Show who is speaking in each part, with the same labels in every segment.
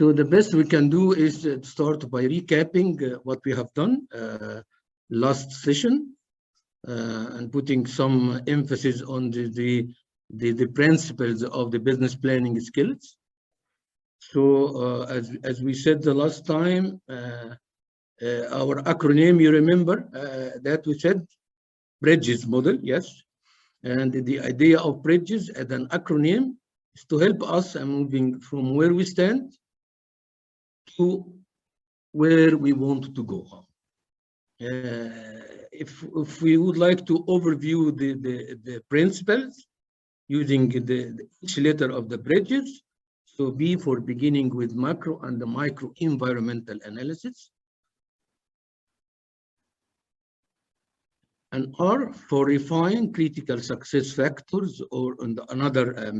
Speaker 1: So the best we can do is start by recapping what we have done last session and putting some emphasis on the principles of the business planning skills. So as we said the last time, our acronym, you remember that we said bridges model, yes. And the idea of bridges as an acronym is to help us moving from where we stand to where we want to go. If we would like to overview the principles using each letter of the bridges, so B for beginning with macro and the micro environmental analysis, and R for refine critical success factors, or another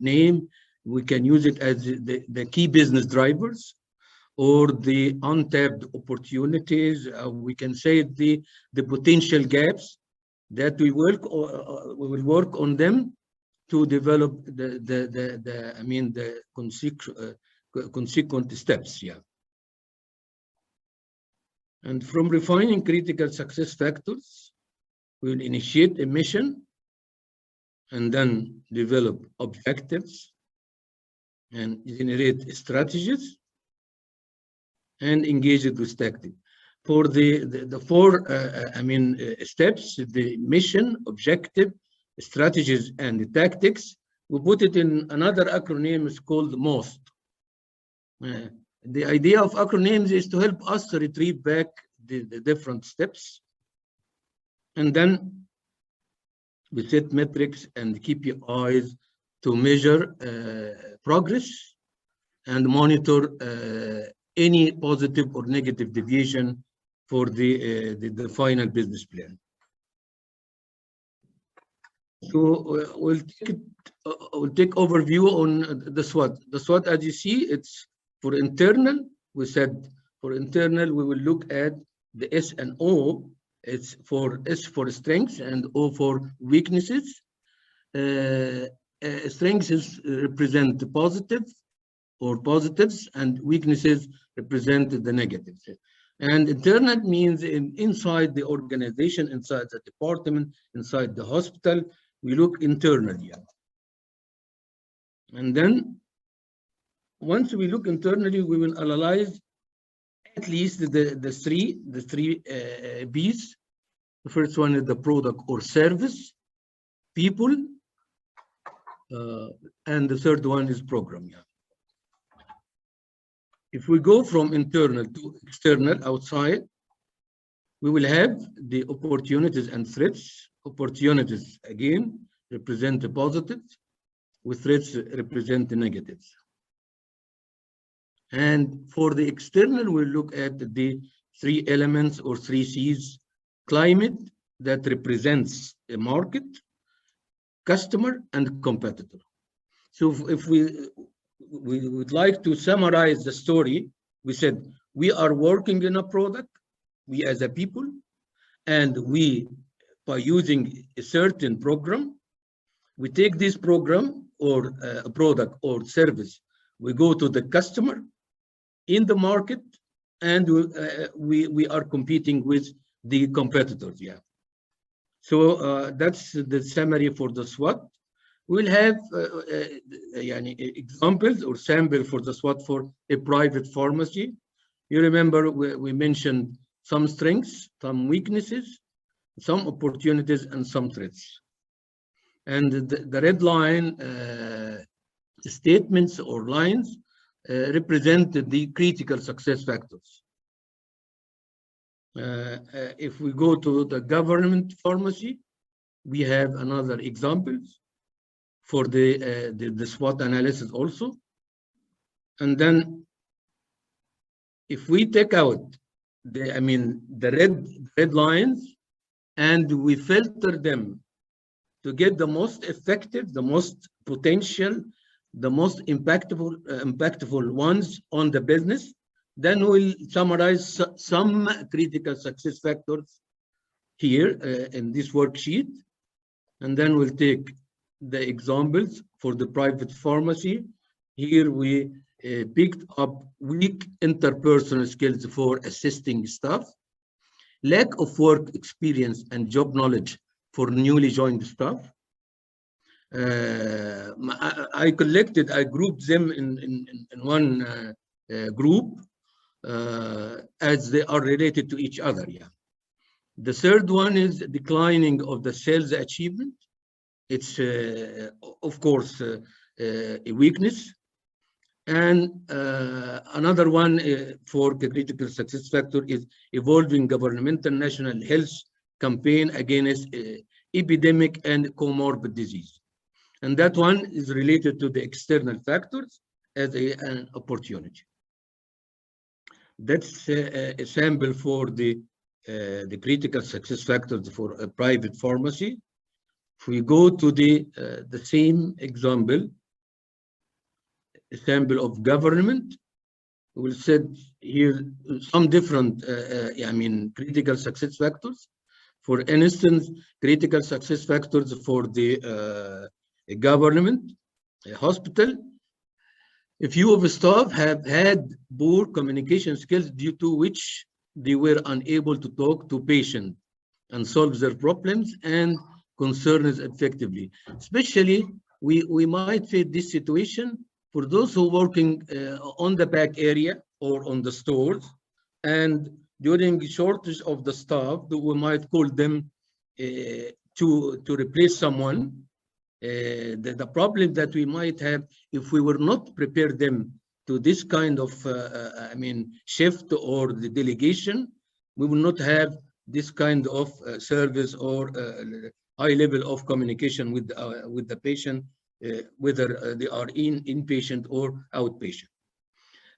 Speaker 1: name, we can use it as the key business drivers or the untapped opportunities. We can say the potential gaps that we will work on them to develop the consequent steps. Yeah. And from refining critical success factors, we will initiate a mission and then develop objectives and generate strategies and engage it with tactics. For the four steps, the mission, objective, strategies, and the tactics, we put it in another acronym. It's called MOST. The idea of acronyms is to help us to retrieve back the different steps, and then we set metrics and KPIs to measure progress and monitor any positive or negative deviation for the final business plan. So we'll take overview on the SWOT. The SWOT, as you see, it's for internal. We said for internal, we will look at the S and O. It's for S for strengths and O for weaknesses. Strengths represent the positive or positives, and weaknesses represent the negatives. And internal means inside the organization, inside the department, inside the hospital, we look internally. And then once we look internally, we will analyze at least the three B's. The first one is the product or service, people, and the third one is program. If we go from internal to external, outside, we will have the opportunities and threats. Opportunities, again, represent the positives, with threats represent the negatives. And for the external, we'll look at the three elements or three C's: climate, that represents a market, customer, and competitor. So if we would like to summarize the story, we said we are working in a product, we as a people, and we, by using a certain program, we take this program or a product or service, we go to the customer in the market, and we are competing with the competitors. So that's the summary for the SWOT. We'll have examples or sample for the SWOT for a private pharmacy. You remember we mentioned some strengths, some weaknesses, some opportunities, and some threats. And the red line statements or lines represent the critical success factors. If we go to the government pharmacy, we have another examples for the SWOT analysis also. And then if we take out the red lines and we filter them to get the most effective, the most potential, the most impactful ones on the business, then we'll summarize some critical success factors here in this worksheet. And then we'll take the examples for the private pharmacy. Here we picked up weak interpersonal skills for assisting staff, lack of work experience and job knowledge for newly joined staff. I grouped them in one group as they are related to each other. Yeah. The third one is declining of the sales achievement. It's, of course, a weakness. And another one for the critical success factor is evolving governmental national health campaign against epidemic and comorbid disease. And that one is related to the external factors as an opportunity. That's a sample for the critical success factors for a private pharmacy. If we go to the same example, a sample of government, we'll set here some different, critical success factors. For instance, critical success factors for the government, a hospital. A few of the staff have had poor communication skills due to which they were unable to talk to patients and solve their problems and concerns effectively. Especially, we might face this situation for those who are working on the back area or on the stores, and during shortage of the staff, we might call them to replace someone. The problem that we might have if we were not prepared them to this kind of shift or the delegation, we will not have this kind of service or high level of communication with the patient, whether they are inpatient or outpatient.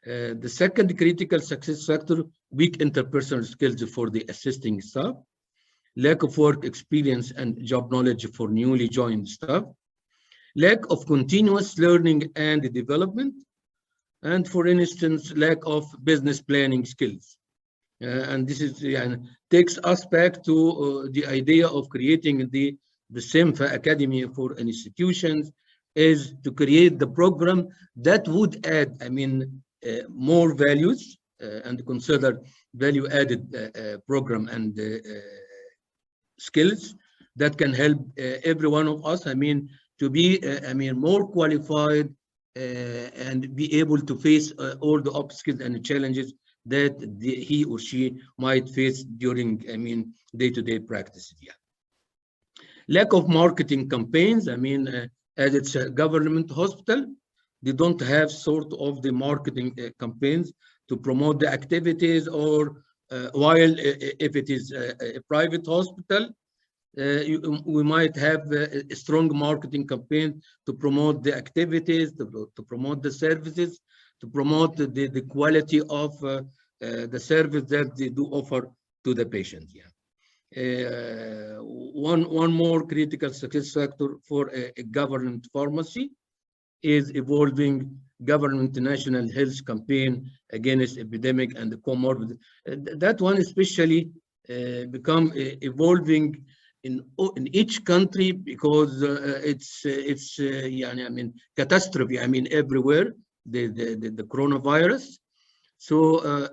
Speaker 1: The second critical success factor, weak interpersonal skills for the assisting staff, lack of work experience and job knowledge for newly joined staff, lack of continuous learning and development, and for instance, lack of business planning skills. And this is takes us back to the idea of creating the Cinfa Academy for institutions, is to create the program that would add, more values and consider value-added program and skills that can help every one of us, to be, more qualified and be able to face all the obstacles and challenges that he or she might face during, day-to-day practice. Yeah. Lack of marketing campaigns. As it's a government hospital, they don't have sort of the marketing campaigns to promote the activities, or while if it is a private hospital, we might have a strong marketing campaign to promote the activities, to promote the services, to promote the quality of the service that they do offer to the patient. Yeah. One more critical success factor for a government pharmacy is evolving government national health campaign against epidemic and the comorbid. That one especially become evolving in each country, because it's catastrophe. Everywhere the coronavirus. So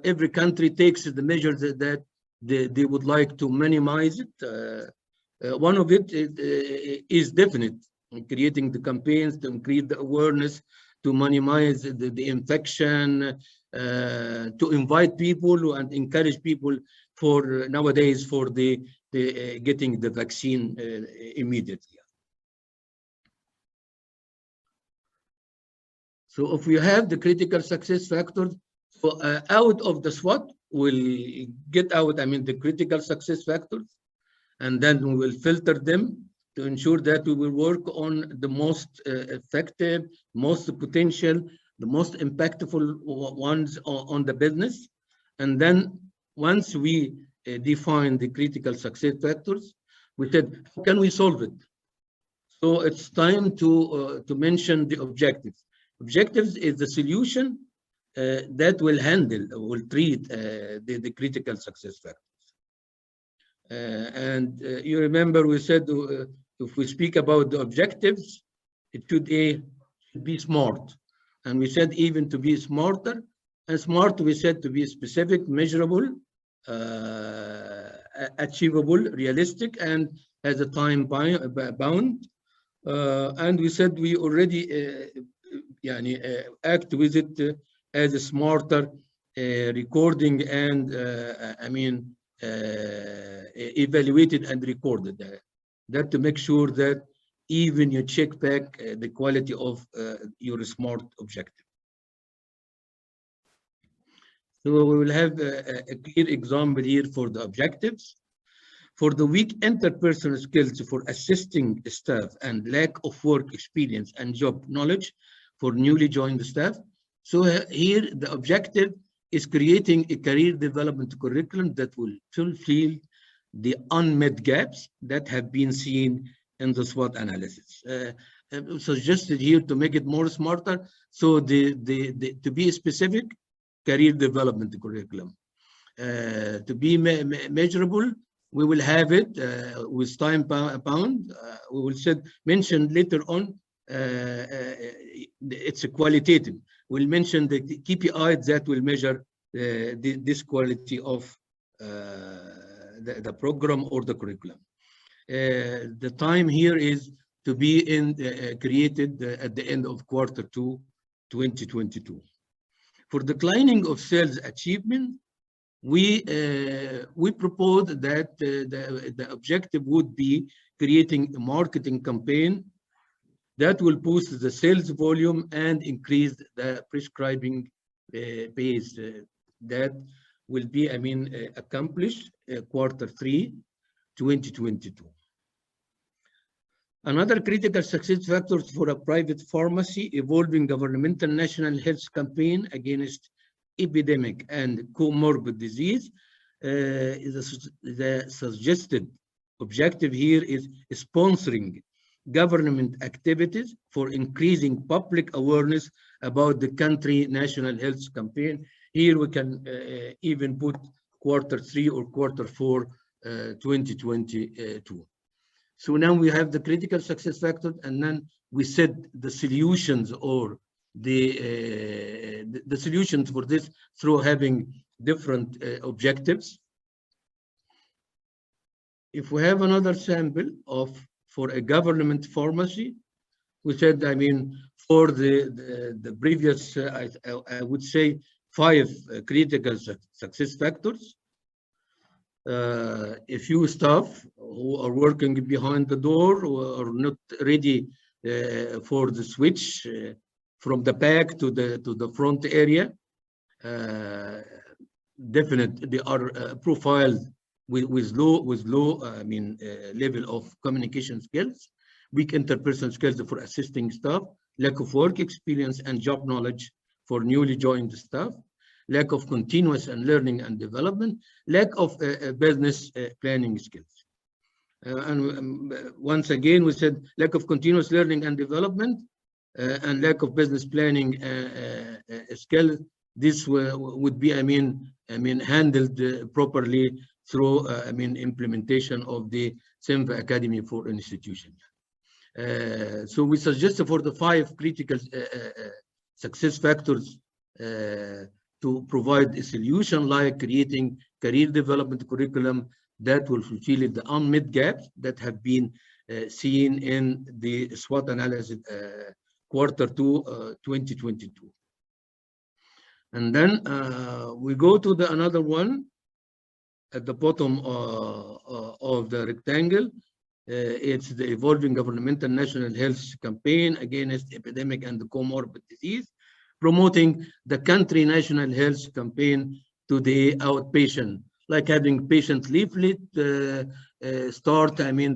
Speaker 1: every country takes the measures that they would like to minimize it. One of it is definite, creating the campaigns to increase the awareness, to minimize the infection, to invite people and encourage people for nowadays for the getting the vaccine immediately. So if we have the critical success factors, so out of the SWOT, we'll get out, the critical success factors, and then we will filter them to ensure that we will work on the most effective, most potential, the most impactful ones on the business. And then once we define the critical success factors, we said, how can we solve it? So it's time to mention the objectives. Objectives is the solution that will handle, will treat the critical success factors. And you remember we said if we speak about the objectives, it should be smart And we said even to be smarter, and smart we said to be specific, measurable, achievable, realistic, and has a time bound. And we said we already act with it as a smarter recording and evaluated and recorded that to make sure that even you check back the quality of your smart objective. So we will have a clear example here for the objectives. For the weak interpersonal skills for assisting staff and lack of work experience and job knowledge for newly joined staff. So here the objective is creating a career development curriculum that will fulfill the unmet gaps that have been seen in the SWOT analysis. Suggested here to make it more smarter. So to be specific, career development curriculum. To be measurable, we will have it with time bound. We will mention later on. It's a qualitative. We'll mention the KPIs that will measure this quality of the program or the curriculum. The time here is to be created at the end of Q2 2022. For declining of sales achievement, we propose that the objective would be creating a marketing campaign that will boost the sales volume and increase the prescribing base. That will be, accomplished Q3 2022. Another critical success factor for a private pharmacy evolving governmental national health campaign against epidemic and comorbid disease. The suggested objective here is sponsoring government activities for increasing public awareness about the country national health campaign. Here we can even put Q3 or Q4 2022. So now we have the critical success factor, and then we set the solutions or the solutions for this through having different objectives. If we have another sample for a government pharmacy, we said, for the previous, I would say 5 critical success factors. A few staff who are working behind the door or are not ready for the switch from the back to the front area. Definitely, they are profiled with low level of communication skills, weak interpersonal skills for assisting staff, lack of work experience and job knowledge for newly joined staff, lack of continuous and learning and development, lack of business planning skills. And once again, we said lack of continuous learning and development and lack of business planning skills. This would be, handled properly through, implementation of the Cinfa Academy for Institutions. So we suggested for the 5 critical success factors to provide a solution like creating career development curriculum that will fulfill the unmet gaps that have been seen in the SWOT analysis Q2 2022. And then we go to another one at the bottom of the rectangle. It's the evolving governmental national health campaign against epidemic and comorbid disease, promoting the country national health campaign to the outpatient, like having patient leaflet,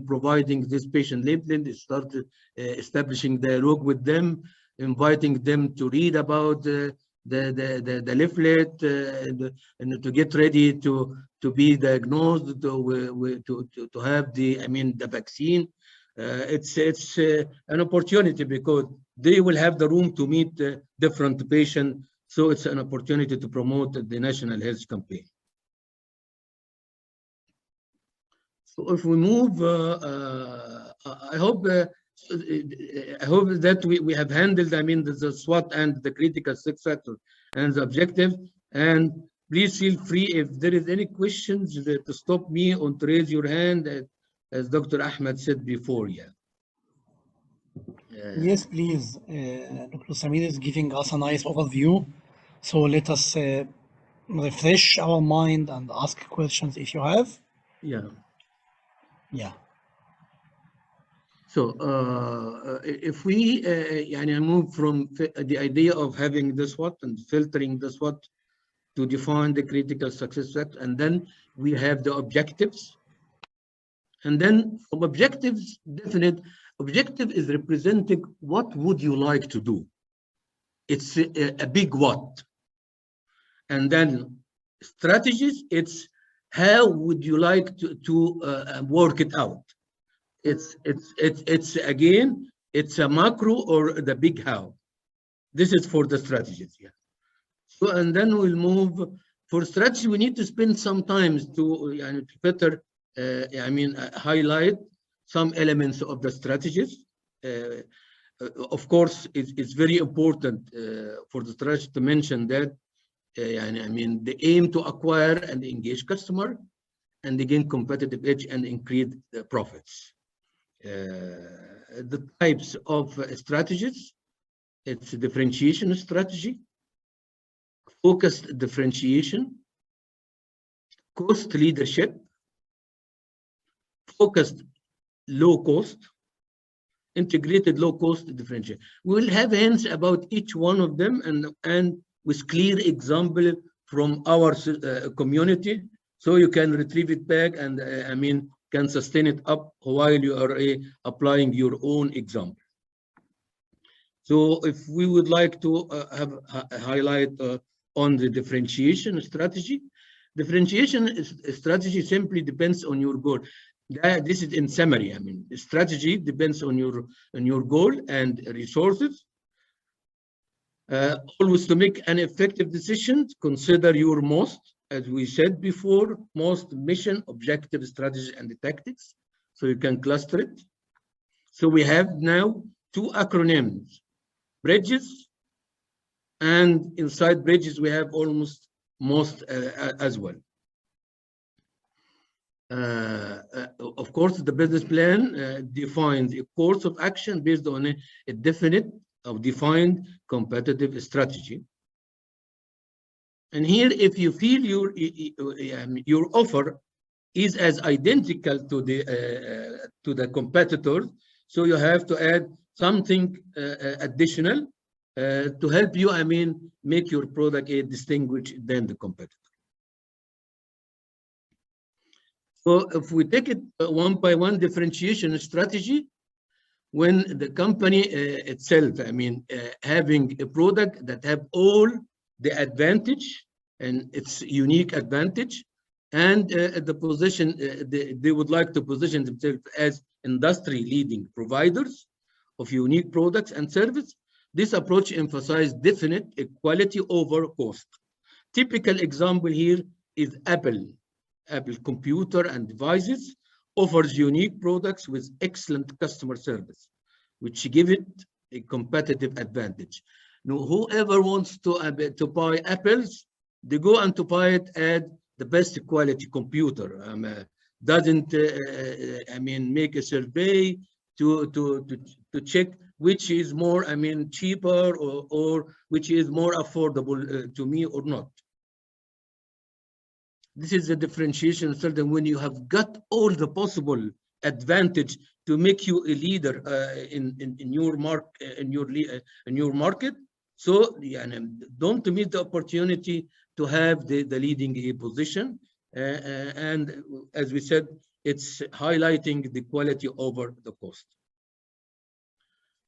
Speaker 1: providing this patient leaflet, start establishing dialogue with them, inviting them to read about the leaflet and to get ready to be diagnosed, to have the vaccine. It's an opportunity because they will have the room to meet different patients. So it's an opportunity to promote the national health campaign. So if we move, I hope I hope that we have handled, I mean, the SWOT and the critical success factor and the objective. And please feel free if there is any questions to stop me or to raise your hand, as Dr. Ahmed said before. Yeah.
Speaker 2: Yes, please. Dr. Samir is giving us a nice overview. So let us refresh our mind and ask questions if you have.
Speaker 1: Yeah.
Speaker 2: Yeah.
Speaker 1: So if we move from the idea of having the SWOT and filtering the SWOT to define the critical success factor, and then we have the objectives. And then from objectives, definite objective is representing what would you like to do. It's a big what. And then strategies, it's how would you like to work it out. It's again, it's a macro or the big how. This is for the strategies. Yeah. So, and then we'll move for strategy. We need to spend some time to better highlight some elements of the strategies. Of course, it's very important for the strategy to mention that the aim to acquire and engage customer and gain competitive edge and increase the profits. The types of strategies, it's a differentiation strategy, focused differentiation, cost leadership, focused low cost, integrated low cost differentiation. We will have hints about each one of them and with clear example from our community, so you can retrieve it back and can sustain it up while you are applying your own example. So if we would like to have a highlight on the differentiation strategy, strategy simply depends on your goal. This is in summary. Strategy depends on your goal and resources. Always to make an effective decision, consider your most, as we said before, most mission, objective, strategy, and the tactics. So you can cluster it. So we have now two acronyms, bridges, and inside bridges we have almost most as well. Of course, the business plan defines a course of action based on a definite or defined competitive strategy. And here, if you feel your offer is as identical to the competitors, so you have to add something additional to help you, make your product distinguished than the competitor. So if we take it one by one, differentiation strategy, when the company itself, having a product that have all the advantage and its unique advantage, and the position, they would like to position themselves as industry leading providers of unique products and service. This approach emphasizes definite equality over cost. Typical example here is Apple. Apple computer and devices offers unique products with excellent customer service, which give it a competitive advantage. Now, whoever wants to buy Apples, they go and to buy it at the best quality computer. Doesn't make a survey to check which is more cheaper or which is more affordable to me or not. This is the differentiation. Certain when you have got all the possible advantage to make you a leader in your market. So don't miss the opportunity to have the leading position. And as we said, it's highlighting the quality over the cost.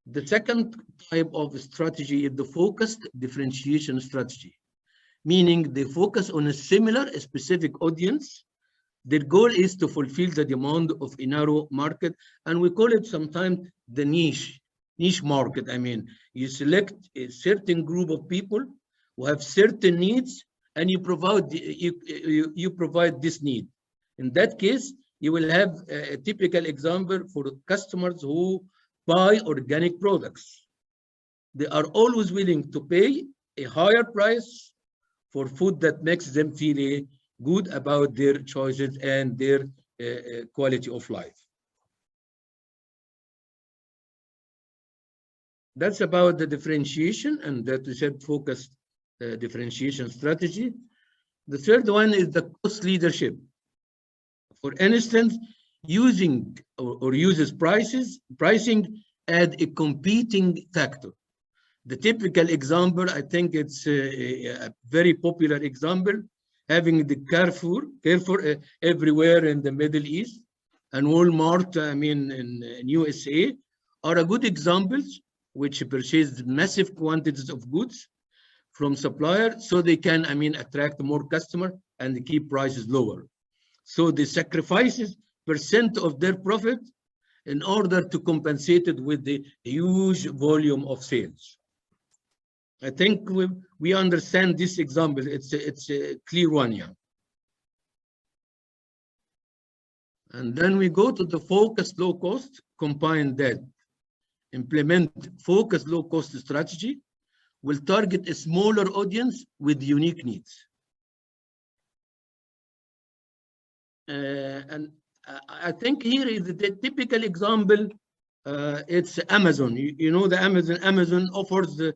Speaker 1: The second type of strategy is the focused differentiation strategy, meaning they focus on a similar, specific audience. Their goal is to fulfill the demand of a narrow market, and we call it sometimes the niche market. You select a certain group of people who have certain needs, and you provide this need. In that case, you will have a typical example for customers who buy organic products. They are always willing to pay a higher price for food that makes them feel good about their choices and their quality of life. That's about the differentiation, and that we said focused differentiation strategy. The third one is the cost leadership. For instance, using or uses pricing as a competing factor. The typical example, I think it's a very popular example, having the Carrefour everywhere in the Middle East, and Walmart, I mean, in USA, are a good examples which purchase massive quantities of goods from suppliers so they can, I mean, attract more customers and keep prices lower. So they sacrifices % of their profit in order to compensate it with the huge volume of sales. I think we understand this example. It's a clear one, yeah. And then we go to the focused low cost, combine that. Implement focused low cost strategy will target a smaller audience with unique needs. And I think here is the typical example. It's Amazon. You know the Amazon offers the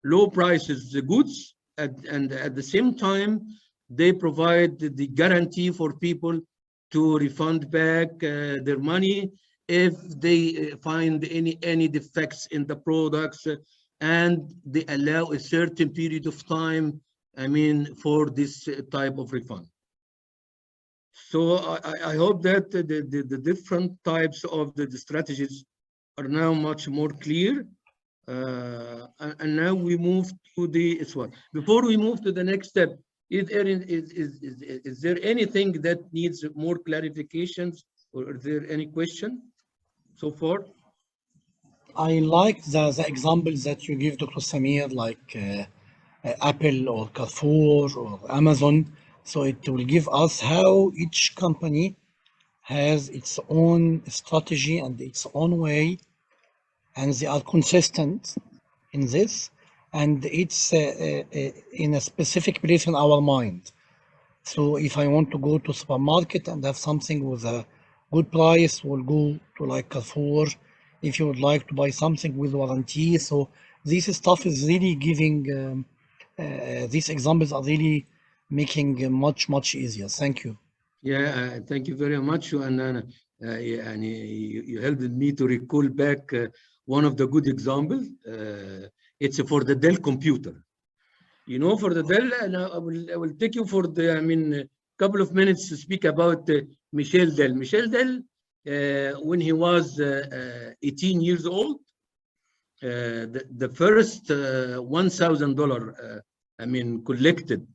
Speaker 1: low prices, the goods, and at the same time, they provide the guarantee for people to refund back their money if they find any defects in the products, and they allow a certain period of time, I mean, for this type of refund. So I hope that the different types of the strategies are now much more clear. And now we move to the one. Before we move to the next step, is there anything that needs more clarifications, or is there any question so far?
Speaker 2: I like the examples that you give, Dr. Samir, like Apple or Carrefour or Amazon. So it will give us how each company has its own strategy and its own way, and they are consistent in this, and it's in a specific place in our mind. So if I want to go to supermarket and have something with a good price, we'll go to like Carrefour. If you would like to buy something with warranty, so this stuff is really giving. These examples are really making much easier. Thank you.
Speaker 1: Yeah, thank you very much. And you helped me to recall back one of the good examples. It's for the Dell computer. You know, for the Dell, and I will take you for the, I mean, a couple of minutes to speak about Michel Dell. Michel Dell, when he was 18 years old, the first $1,000, I mean, collected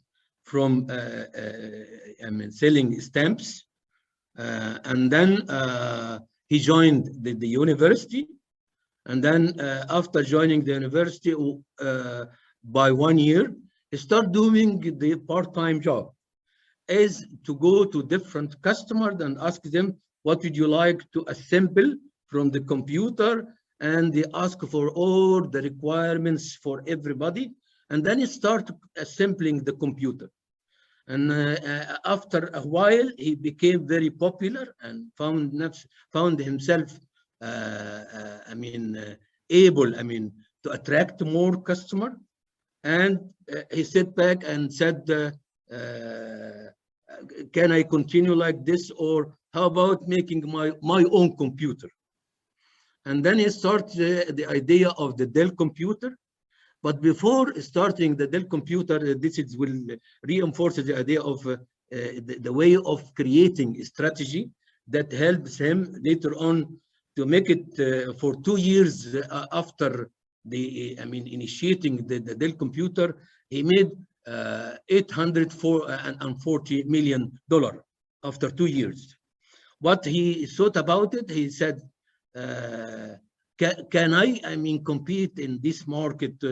Speaker 1: from, I mean, selling stamps, and then he joined the university, and then after joining the university, by 1 year, he started doing the part-time job, is to go to different customers and ask them, what would you like to assemble from the computer? And they ask for all the requirements for everybody. And then he started assembling the computer. And after a while, he became very popular and found himself, I mean, able, I mean, to attract more customers. And he sat back and said, can I continue like this, or how about making my own computer? And then he started the idea of the Dell computer. But before starting the Dell computer, this will reinforce the idea of the way of creating a strategy that helps him later on to make it for 2 years after I mean, initiating the Dell computer. He made $840 million after 2 years. What he thought about it, he said, can I mean, compete in this market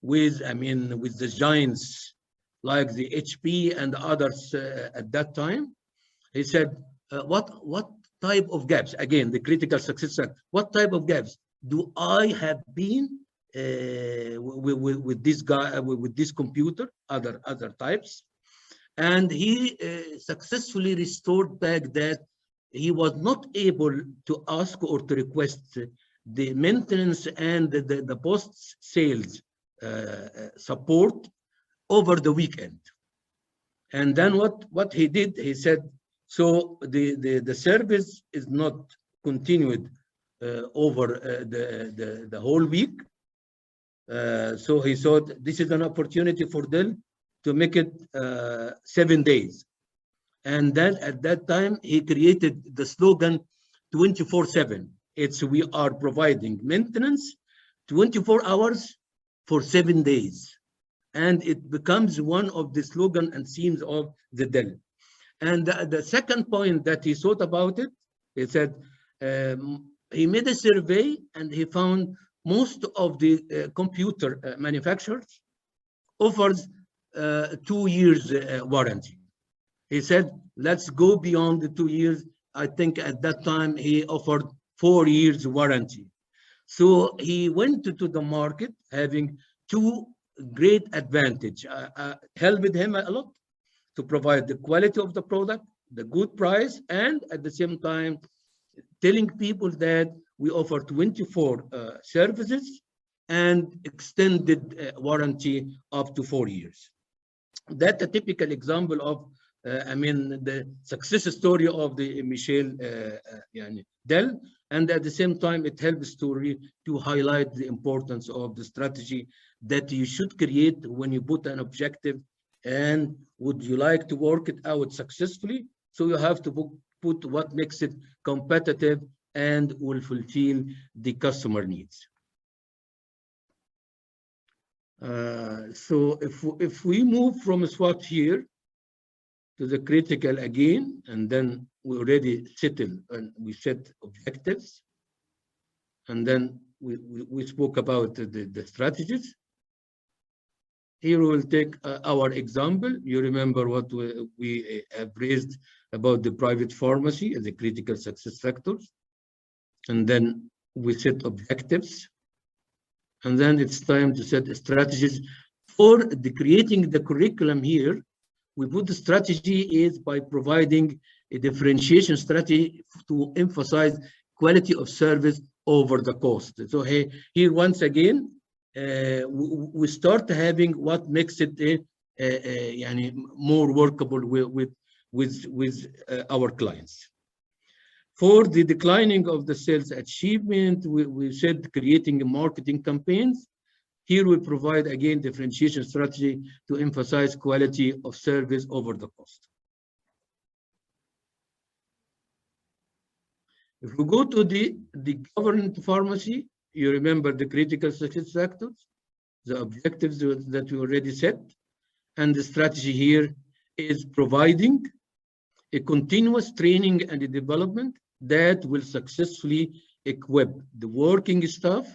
Speaker 1: with, I mean, with the giants like the HP and others at that time? He said, what type of gaps? Again, the critical success factor. What type of gaps do I have been with this guy, with this computer, other types. And he successfully restored back that he was not able to ask or to request the maintenance and the post-sales support over the weekend. And then what he did, he said, so the service is not continued over the whole week. So he thought this is an opportunity for them to make it 7 days. And then at that time, he created the slogan 24/7. It's we are providing maintenance 24 hours for 7 days. And it becomes one of the slogan and themes of the Dell. And the second point that he thought about it, he said, he made a survey and he found most of the computer manufacturers offers 2 years warranty. He said, let's go beyond the 2 years. I think at that time he offered 4 years warranty. So he went to the market having two great advantage. Helped him a lot to provide the quality of the product, the good price, and at the same time, telling people that we offer 24 services and extended warranty up to 4 years. That's a typical example of, the success story of the Michel Dell, and at the same time, it helps to highlight the importance of the strategy that you should create when you put an objective, and would you like to work it out successfully? So you have to put what makes it competitive and will fulfill the customer needs. So if we move from SWOT here to the critical again, and then we already settled and we set objectives, and then we spoke about the strategies. Here we will take our example. You remember what we have raised about the private pharmacy as a critical success factors. And then we set objectives. And then it's time to set strategies. For the creating the curriculum here, we put the strategy is by providing a differentiation strategy to emphasize quality of service over the cost. So here once again, we start having what makes it more workable with our clients. For the declining of the sales achievement, we said creating marketing campaigns. Here we provide again differentiation strategy to emphasize quality of service over the cost. If we go to the government pharmacy, you remember the critical success factors, the objectives that we already set, and the strategy here is providing a continuous training and development that will successfully equip the working staff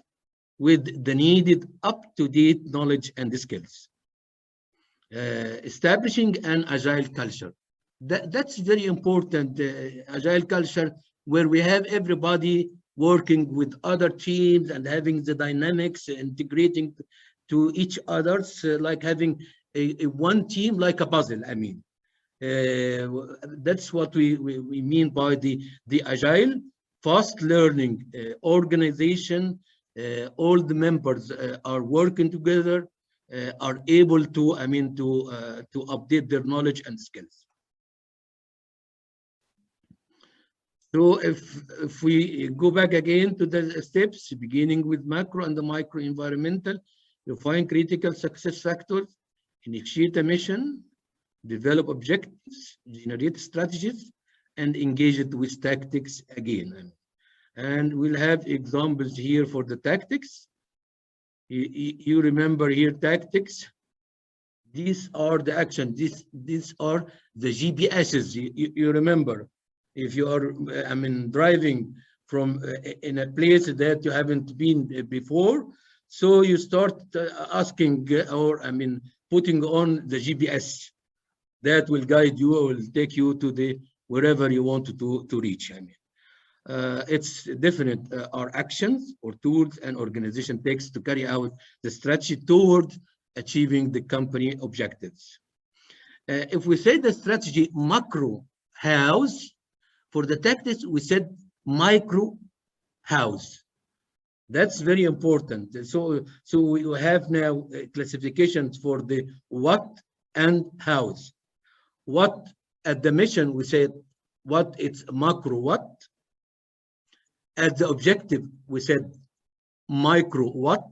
Speaker 1: with the needed up-to-date knowledge and skills. Establishing an agile culture. That's very important, agile culture, where we have everybody working with other teams and having the dynamics, integrating to each other's, like having a one team like a puzzle, that's what we mean by the agile, fast learning organization. All the members are working together, are able to, to update their knowledge and skills. So if we go back again to the steps, beginning with macro and the micro environmental, you find critical success factors, initiate a mission, develop objectives, generate strategies, and engage it with tactics again. And we'll have examples here for the tactics. You remember here tactics. These are the actions. These are the GPSs. You remember, if you are, driving from in a place that you haven't been before, so you start asking or putting on the GPS that will guide you or will take you to the wherever you want to reach. It's definite are actions or tools an organization takes to carry out the strategy toward achieving the company objectives. If we say the strategy macro house, for the tactics we said micro house. That's very important. So we have now classifications for the what and hows. What at the mission we said what it's macro what. At the objective we said micro what.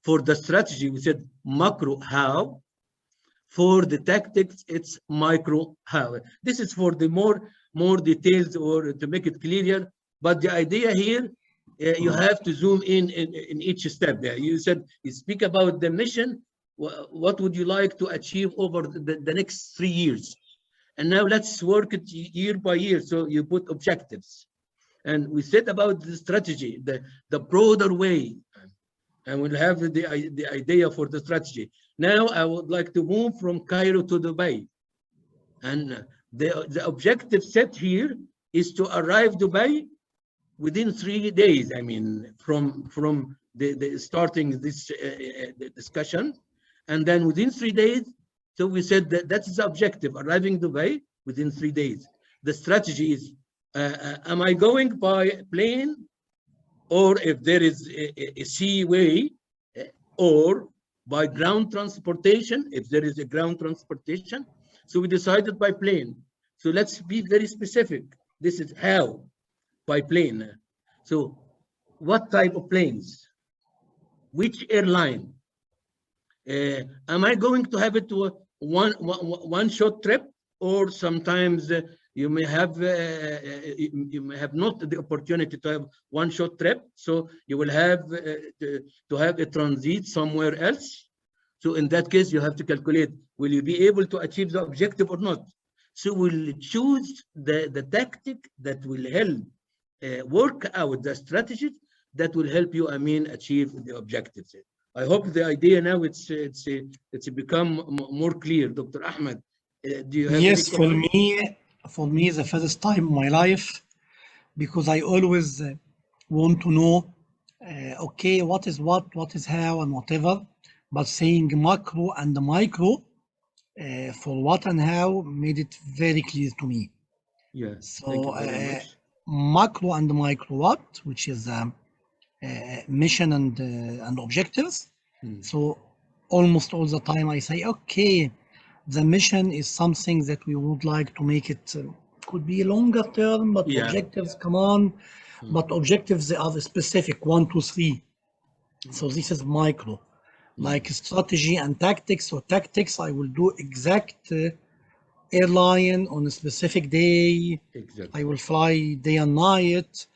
Speaker 1: For the strategy we said macro how. For the tactics it's micro how. This is for the more details or to make it clearer, but the idea here you have to zoom in each step there. You said you speak about the mission. What would you like to achieve over the next 3 years? And now let's work it year by year. So you put objectives. And we said about the strategy, the broader way. And we'll have the idea for the strategy. Now I would like to move from Cairo to Dubai. And the objective set here is to arrive Dubai within 3 days. I mean, from the starting this discussion, and then within 3 days. So we said that's the objective: arriving Dubai within 3 days. The strategy is: am I going by plane, or if there is a sea way, or by ground transportation? If there is a ground transportation, so we decided by plane. So let's be very specific. This is how. By plane. So what type of planes? Which airline? Am I going to have it to a one shot trip, or sometimes you may have not the opportunity to have one shot trip, so you will have to have a transit somewhere else. So in that case you have to calculate, will you be able to achieve the objective or not? So we'll choose the tactic that will help work out the strategies that will help you, I mean, achieve the objectives. I hope the idea now it's become more clear. Dr. Ahmed, do you have
Speaker 2: Yes,
Speaker 1: any comment?
Speaker 2: for me, the first time in my life, because I always want to know, okay, what is how, and whatever. But saying macro and micro for what and how made it very clear to me.
Speaker 1: Yeah, thank
Speaker 2: So
Speaker 1: you very much.
Speaker 2: macro and micro what, which is mission and objectives. So almost all the time I say, okay, the mission is something that we would like to make it could be longer term, but
Speaker 1: Yeah.
Speaker 2: objectives, come on. But objectives, they are specific, 1, 2, 3. So this is micro. Like strategy and tactics. So tactics, I will do exact airline on a specific day.
Speaker 1: Exactly.
Speaker 2: I will fly day and night.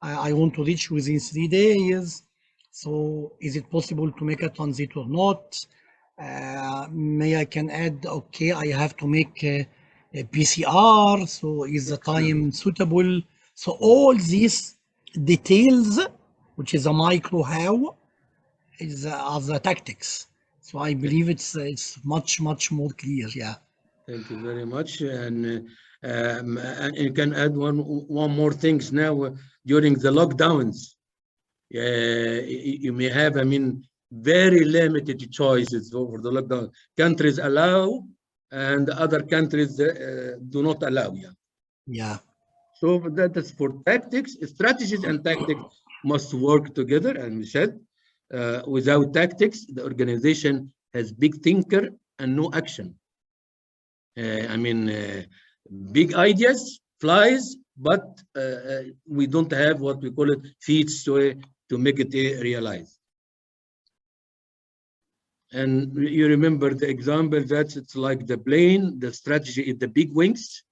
Speaker 2: I want to reach within 3 days. So is it possible to make a transit or not? May I can add, okay, I have to make a PCR. So is the time suitable? So all these details, which is a micro how, are the tactics. So I believe it's much more clear. Yeah.
Speaker 1: Thank you very much. And you can add one more things now during the lockdowns. You may have, I mean, very limited choices over the lockdown. Countries allow, and other countries do not allow. Yeah.
Speaker 2: Yeah.
Speaker 1: So that is for tactics. Strategies and tactics must work together. And we said, without tactics, the organization has big thinker and no action. I mean, big ideas, flies, but we don't have what we call it feet to make it realized. And you remember the example that it's like the plane, the strategy is the big wings,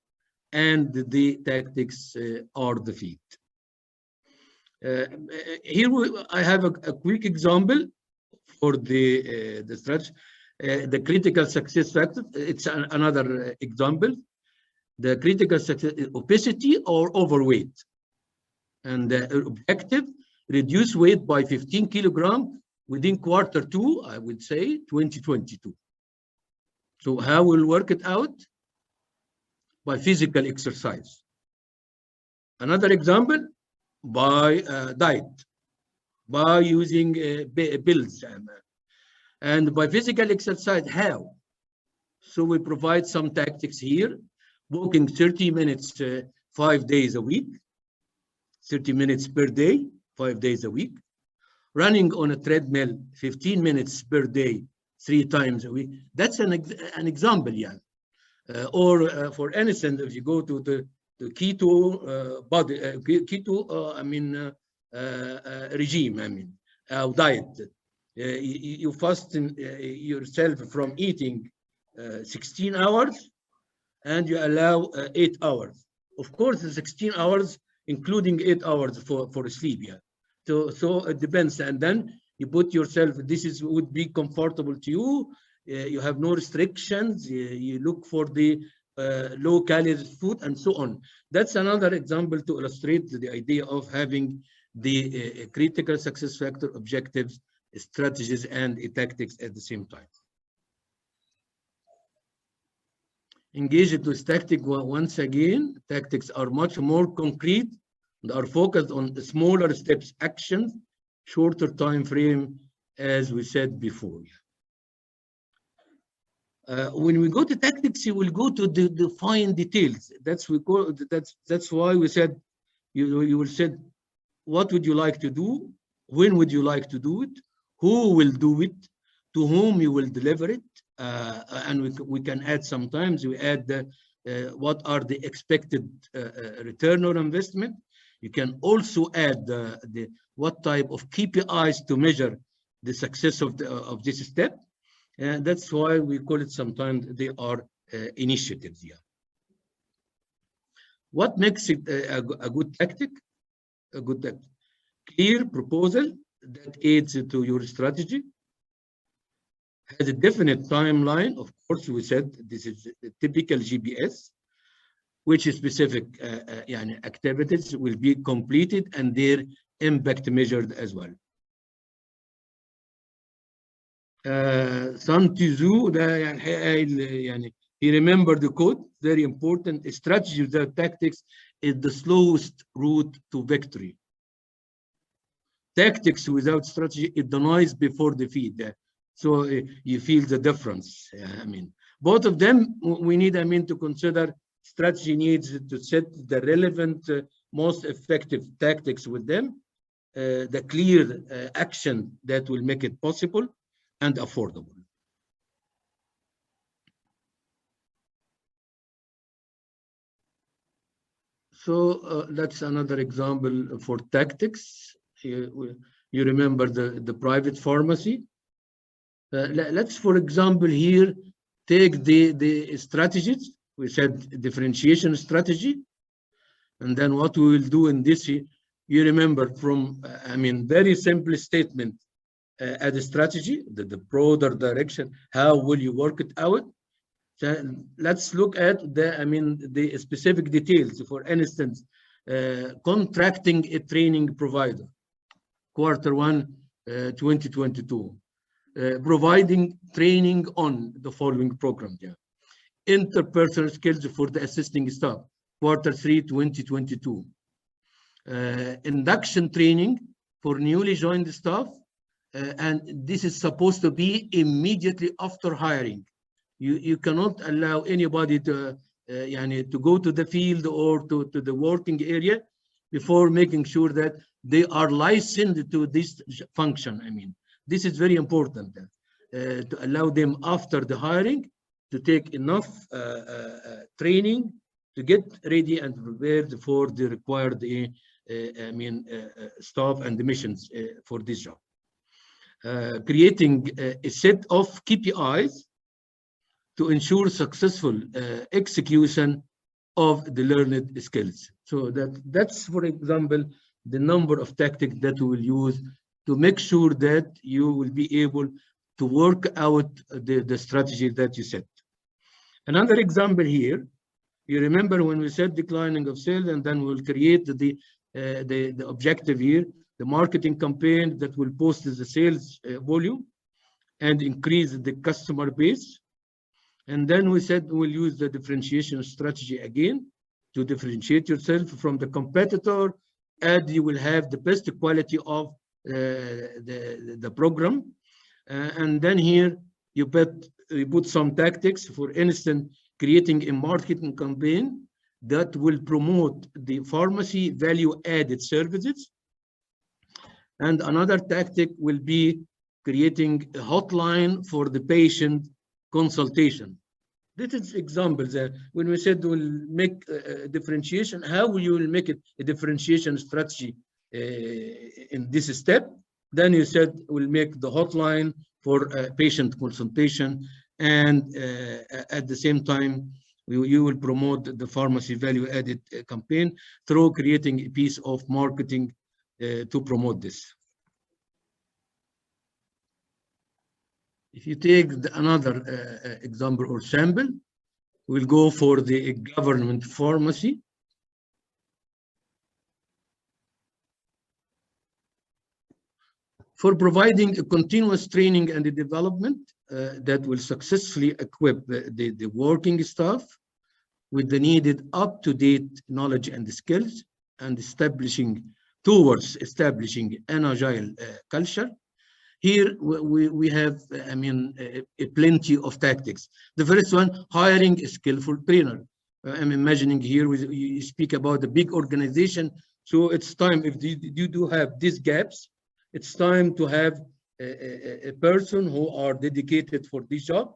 Speaker 1: and the tactics are the feet. Here I have a quick example for the strategy. The critical success factor, it's another example. The critical success is obesity or overweight. And the objective, reduce weight by 15 kilograms within Q2, I would say, 2022. So how we'll work it out? By physical exercise. Another example, by diet, by using pills, and by physical exercise. How? So we provide some tactics here: walking 30 minutes 5 days a week, 30 minutes per day, 5 days a week; running on a treadmill 15 minutes per day, 3 times a week. That's an example, yeah. Or for instance, if you go to the keto regime, diet, you fast yourself from eating 16 hours, and you allow 8 hours. Of course, the 16 hours including 8 hours for sleep. Yeah. So it depends, and then you put yourself. This would be comfortable to you. You have no restrictions. You look for the low calories food and so on. That's another example to illustrate the idea of having the critical success factor objectives, strategies, and tactics at the same time. Engaged with tactics. Once again, tactics are much more concrete and are focused on smaller steps, actions, shorter time frame, as we said before. When we go to tactics, you will go to the fine details. That's why we said you will say, what would you like to do? When would you like to do it? Who will do it? To whom you will deliver it? And we can add, sometimes we add what are the expected return on investment. You can also add what type of KPIs to measure the success of this step. And that's why we call it sometimes they are initiatives. Yeah. What makes it a good tactic? A good tactic: clear proposal that aids to your strategy, has a definite timeline. Of course, we said this is the typical GPS, which is specific activities will be completed and their impact measured as well. Sun Tzu, he remembered the quote, very important: a strategy without tactics is the slowest route to victory. Tactics without strategy is the noise before defeat. So you feel the difference. Both of them we need, to consider. Strategy needs to set the relevant, most effective tactics with them, the clear action that will make it possible and affordable. So that's another example for tactics. You remember the private pharmacy. Let's, for example, here take the strategies. We said differentiation strategy, and then what we will do in this. You remember from very simple statement as a strategy, the broader direction. How will you work it out? So let's look at the specific details. For instance, contracting a training provider, Q1 2022. Providing training on the following program. Yeah. Interpersonal skills for the assisting staff, Q3 2022. Induction training for newly joined staff, and this is supposed to be immediately after hiring. You cannot allow anybody to go to the field or to the working area before making sure that they are licensed to this function. This is very important, to allow them after the hiring to take enough training to get ready and prepared for the required staff and the missions for this job. Creating a set of KPIs to ensure successful execution of the learned skills. So that's, for example, the number of tactics that we will use to make sure that you will be able to work out the strategy that you set. Another example here, you remember when we said declining of sales, and then we'll create the objective here, the marketing campaign that will boost the sales volume and increase the customer base. And then we said we'll use the differentiation strategy again to differentiate yourself from the competitor, and you will have the best quality of the program. And then here you put some tactics, for instance, creating a marketing campaign that will promote the pharmacy value-added services. And another tactic will be creating a hotline for the patient consultation. This is examples. When we said we'll make a differentiation, how will you make it a differentiation strategy in this step? Then you said we'll make the hotline for patient consultation, and at the same time, you will promote the pharmacy value-added campaign through creating a piece of marketing to promote this. If you take another example or sample, we'll go for the government pharmacy. For providing a continuous training and development that will successfully equip the working staff with the needed up-to-date knowledge and skills, and establishing an agile culture. Here we have, plenty of tactics. The first one, hiring a skillful trainer. I'm imagining here you speak about a big organization, so it's time, if you do have these gaps, it's time to have a person who are dedicated for this job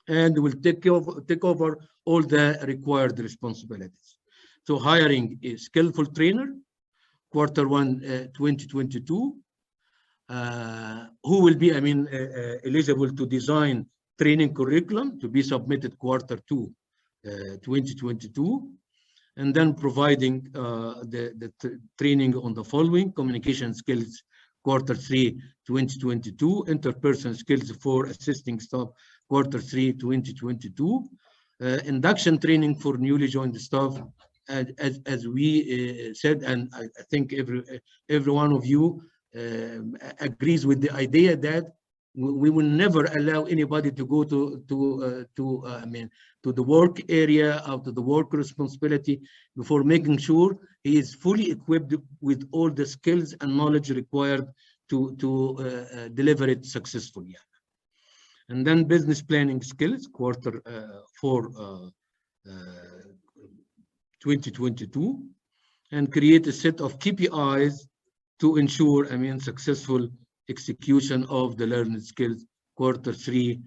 Speaker 1: and will take over all the required responsibilities. So hiring a skillful trainer, Q1 2022, who will be, eligible to design training curriculum to be submitted Q2 2022, and then providing the training on the following: communication skills Q3 2022, interpersonal skills for assisting staff Q3 2022, induction training for newly joined staff, as we said, and I think every one of you agrees with the idea that we will never allow anybody to go to the work area, out of the work responsibility, before making sure he is fully equipped with all the skills and knowledge required to deliver it successfully. And then business planning skills, Q4 2022, and create a set of KPIs to ensure, successful execution of the learned skills, Q3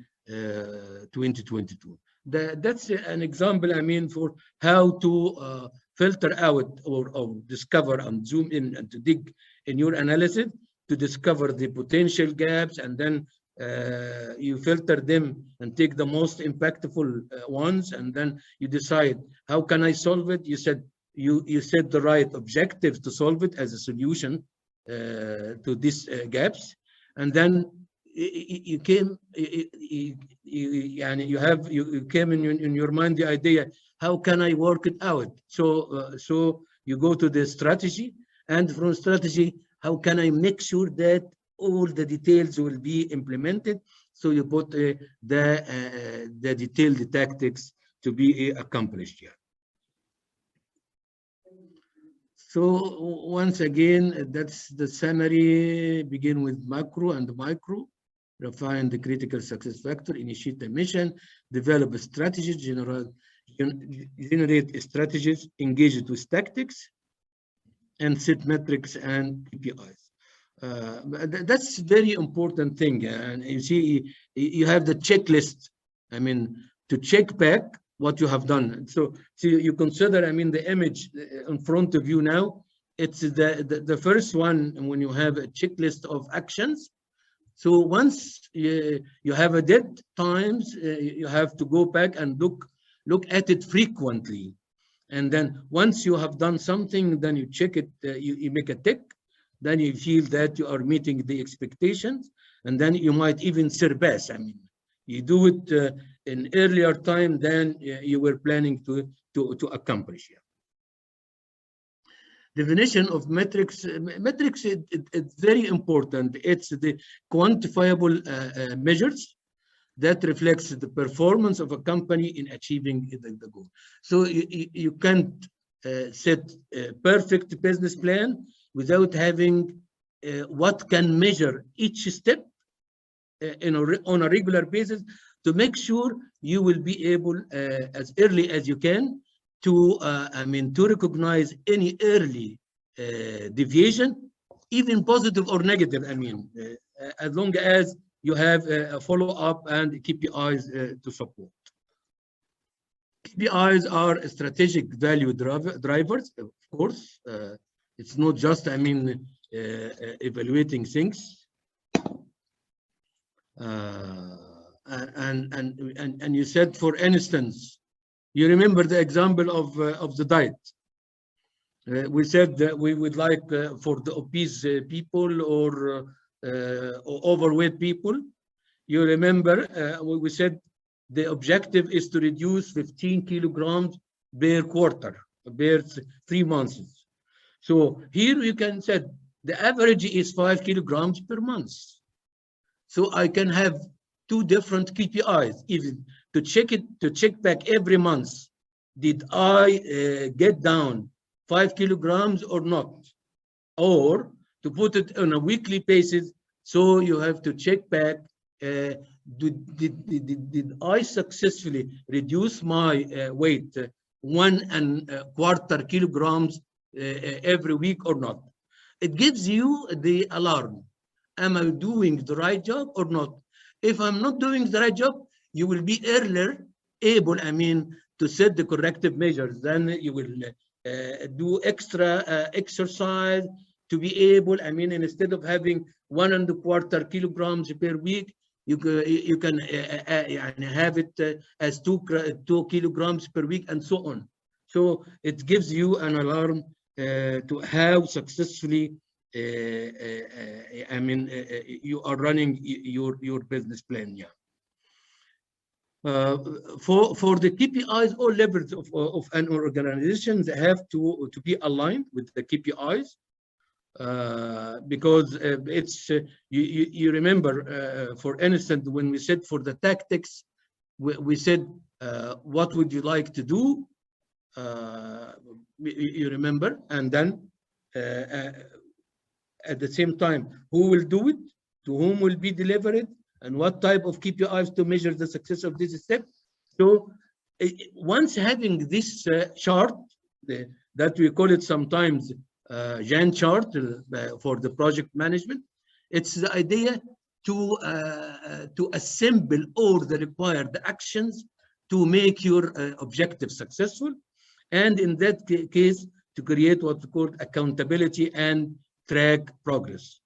Speaker 1: 2022. That's an example, for how to filter out or discover and zoom in and to dig in your analysis to discover the potential gaps, and then you filter them and take the most impactful ones, and then you decide, how can I solve it? You set the right objectives to solve it as a solution to these gaps, and then you came in your mind the idea, how can I work it out? So you go to the strategy, and from strategy, how can I make sure that all the details will be implemented? So you put the detailed tactics to be accomplished here. So once again, that's the summary. Begin with macro and micro. Refine the critical success factor, initiate the mission, develop a strategy, generate strategies, engage it with tactics, and set metrics and KPIs. That's very important thing. And you see, you have the checklist, to check back what you have done. So you consider, the image in front of you now, it's the first one when you have a checklist of actions. So once you have a dead times, you have to go back and look at it frequently. And then once you have done something, then you check it, you make a tick, then you feel that you are meeting the expectations, and then you might even surpass. You do it in earlier time than you were planning to accomplish. Definition of metrics. Metrics, it's very important. It's the quantifiable measures that reflects the performance of a company in achieving the goal. So you can't set a perfect business plan without having what can measure each step on a regular basis to make sure you will be able as early as you can to to recognize any early deviation, even positive or negative. As long as you have a follow-up and KPIs to support. KPIs are strategic value drivers, of course. It's not just, evaluating things. And you said, for instance, you remember the example of the diet. We said that we would like for the obese people or overweight people. You remember we said the objective is to reduce 15 kilograms per quarter, per 3 months. So here you can say the average is 5 kilograms per month. So I can have 2 different KPIs, even to check back every month. Did I get down 5 kilograms or not? Or to put it on a weekly basis, so you have to check back, did I successfully reduce my weight 1.25 kilograms every week or not? It gives you the alarm. Am I doing the right job or not? If I'm not doing the right job, you will be earlier able, to set the corrective measures. Then you will do extra exercise to be able, instead of having 1.25 kilograms per week, you can have it as 2 kilograms per week and so on. So it gives you an alarm to how successfully you are running your business plan. Yeah. For the KPIs, all levels of an organization, they have to be aligned with the KPIs, because it's you remember, for instance, when we said for the tactics, we said what would you like to do, you remember, and then at the same time, who will do it, to whom will be delivered, and what type of KPIs to measure the success of this step. So once having this chart, that we call it sometimes Gantt chart for the project management, it's the idea to assemble all the required actions to make your objective successful, and in that case to create what's called accountability and track progress.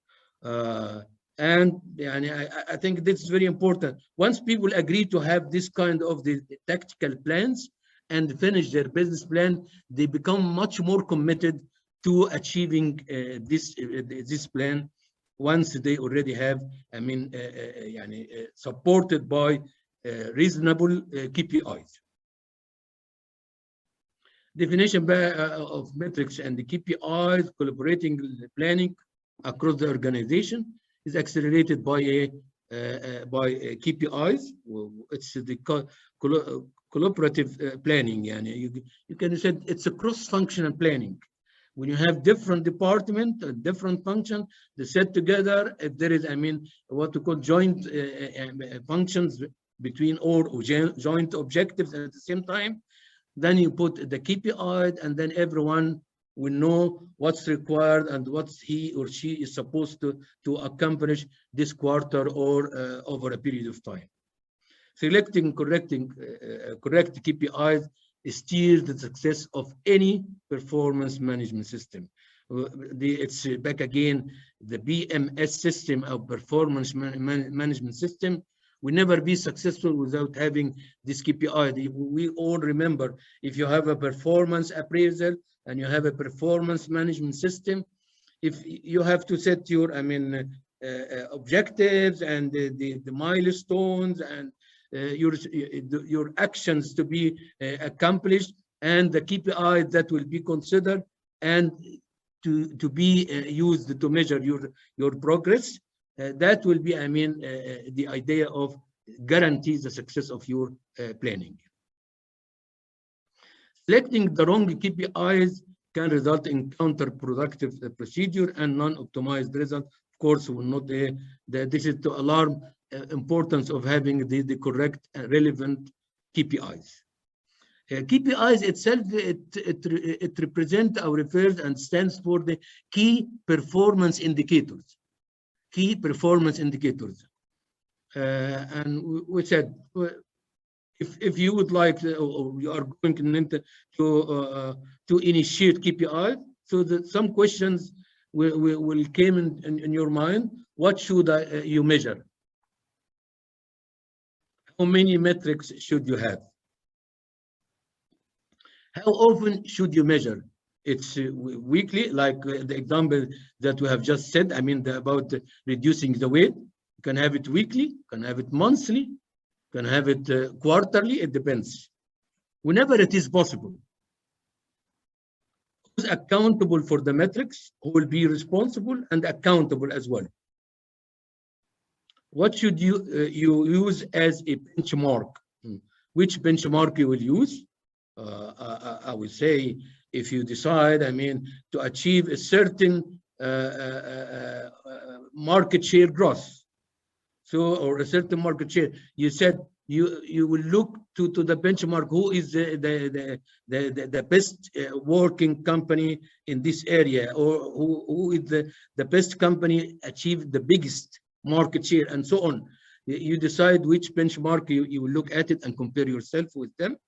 Speaker 1: And I think this is very important. Once people agree to have this kind of the tactical plans and finish their business plan, they become much more committed to achieving this plan once they already have, supported by reasonable KPIs. Definition of metrics and the KPIs, collaborating planning across the organization is accelerated by KPIs. It's the collaborative planning. You can say it's a cross-functional planning. When you have different departments, different functions, they set together. If there is, what we call joint functions between or joint objectives at the same time, then you put the KPI, and then everyone will know what's required and what he or she is supposed to accomplish this quarter or over a period of time. Selecting correct KPIs steers the success of any performance management system. It's back again, the BMS system, of performance management system, will never be successful without having this KPI. We all remember, if you have a performance appraisal and you have a performance management system, if you have to set your objectives and the milestones and your actions to be accomplished, and the KPI that will be considered and to be used to measure your progress. That will be, the idea of guarantees the success of your planning. Selecting the wrong KPIs can result in counterproductive procedure and non-optimized result. Of course, will not. This is to alarm importance of having the correct and relevant KPIs. KPIs itself, it represents or refers and stands for the key performance indicators. Key performance indicators. And we said, if you would like, or you are going to initiate KPI, so that some questions will came in your mind. What should you measure? How many metrics should you have? How often should you measure? It's weekly, like the example that we have just said. I mean, about reducing the weight. You can have it weekly, you can have it monthly, you can have it quarterly. It depends. Whenever it is possible. Who's accountable for the metrics? Who will be responsible and accountable as well? What should you use as a benchmark? Which benchmark you will use? I would say, if you decide, I mean, to achieve a certain market share growth, so, or a certain market share, you said you will look to the benchmark. Who is the best working company in this area, or who is the best company achieve the biggest market share, and so on. You decide which benchmark you will look at it and compare yourself with them.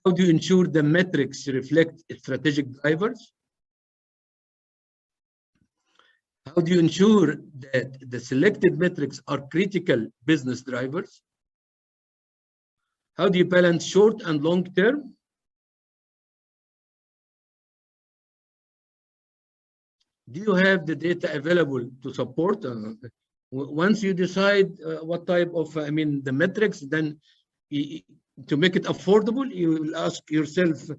Speaker 1: How do you ensure the metrics reflect strategic drivers? How do you ensure that the selected metrics are critical business drivers? How do you balance short and long term? Do you have the data available to support? Once you decide what type of, I mean, the metrics, then to make it affordable, you will ask yourself,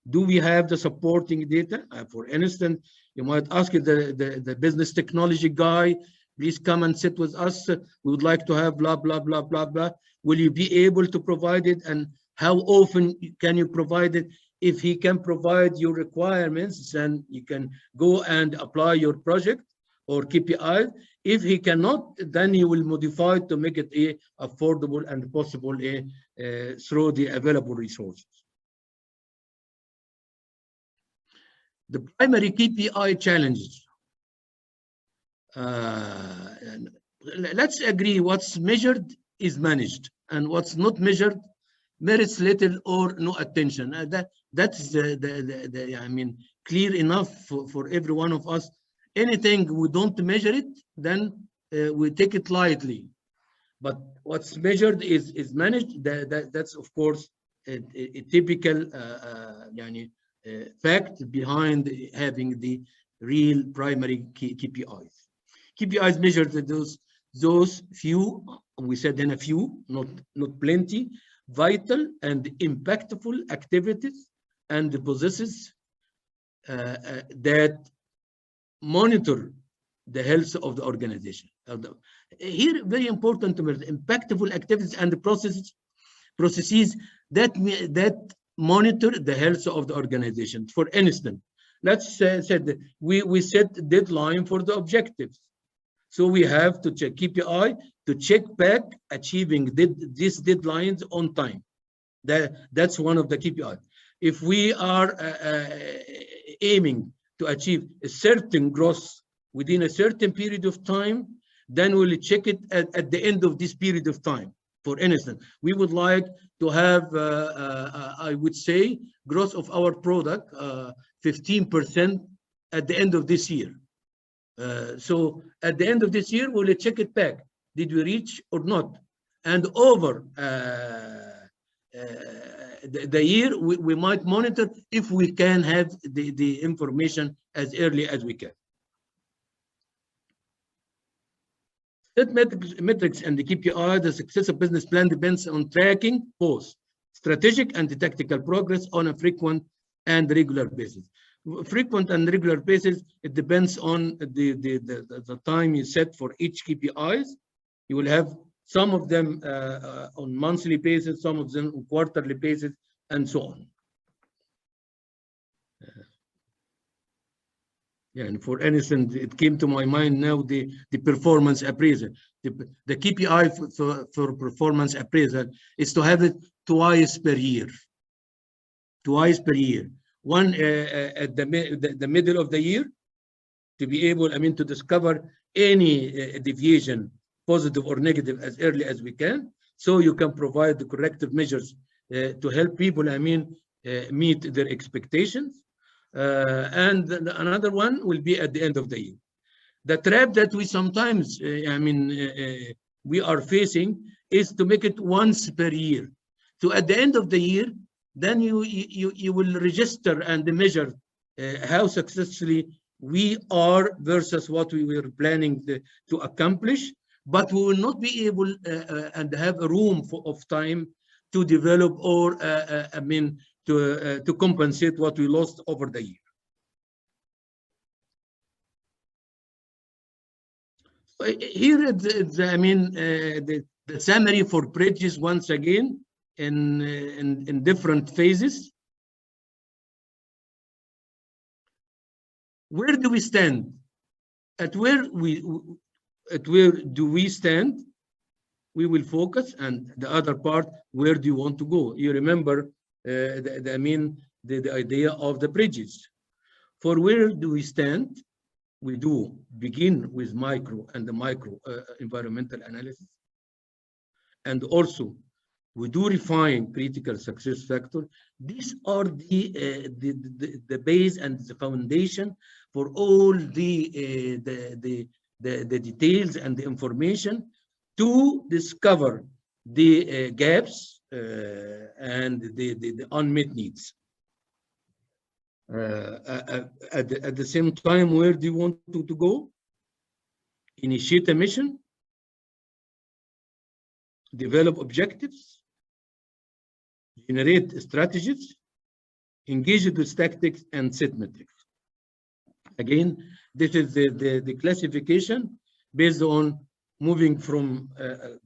Speaker 1: do we have the supporting data? For instance, you might ask the business technology guy, please come and sit with us. We would like to have blah, blah, blah, blah, blah. Will you be able to provide it? And how often can you provide it? If he can provide your requirements, then you can go and apply your project or KPI. If he cannot, then you will modify to make it affordable and possible through the available resources. The primary KPI challenges. Let's agree what's measured is managed, and what's not measured merits little or no attention. That's I mean, clear enough for every one of us. Anything we don't measure it, then we take it lightly. But what's measured is managed. That's of course a typical fact behind having the real primary KPIs. KPIs measure those few, we said in a few, not plenty, vital and impactful activities and processes that monitor the health of the organization. Here, very important to me, impactful activities and processes that monitor the health of the organization. For instance, let's say we set deadline for the objectives. So we have to check KPI to check back achieving these deadlines on time. That's one of the KPI. If we are aiming to achieve a certain growth within a certain period of time, then we'll check it at the end of this period of time. For instance, we would like to have, I would say, growth of our product 15% at the end of this year. So at the end of this year, we'll check it back. Did we reach or not? And over the year, we might monitor if we can have the information as early as we can. Set metrics and the KPI, the success of business plan depends on tracking both strategic and tactical progress on a frequent and regular basis. Frequent and regular basis, it depends on the time you set for each KPIs. You will have some of them on monthly basis, some of them on quarterly basis, and so on. Yeah, and for instance, it came to my mind now the performance appraisal. The KPI for performance appraisal is to have it twice per year. Twice per year. One at the middle of the year, to be able, to discover any deviation, positive or negative, as early as we can, so you can provide the corrective measures to help people, meet their expectations. And another one will be at the end of the year. The trap that we sometimes, we are facing is to make it once per year. So at the end of the year, then you will register and measure how successfully we are versus what we were planning to accomplish, but we will not be able and have a room of time to develop or to compensate what we lost over the year. Here it's the summary for bridges once again in different phases. Where do we stand? At where do we stand? We will focus, and the other part, where do you want to go? You remember the idea of the bridges. For where do we stand? We do begin with micro and the micro environmental analysis, and also we do refine critical success factor. These are the base and the foundation for all the details and the information to discover the gaps and the unmet needs. At the same time, where do you want to go? Initiate a mission, develop objectives, generate strategies, engage with tactics, and set metrics. Again, this is the classification based on moving from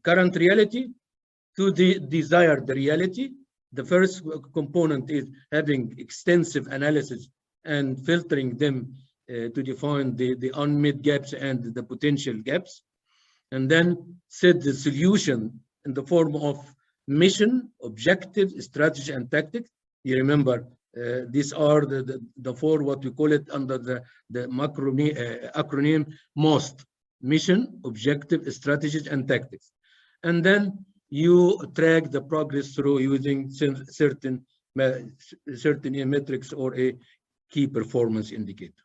Speaker 1: current reality to the desired reality. The first component is having extensive analysis and filtering them to define the unmet gaps and the potential gaps, and then set the solution in the form of mission, objective, strategy, and tactics. You remember these are the four, what we call it under the acronym MOST: mission, objective, strategies, and tactics. And then you track the progress through using certain metrics or a key performance indicator.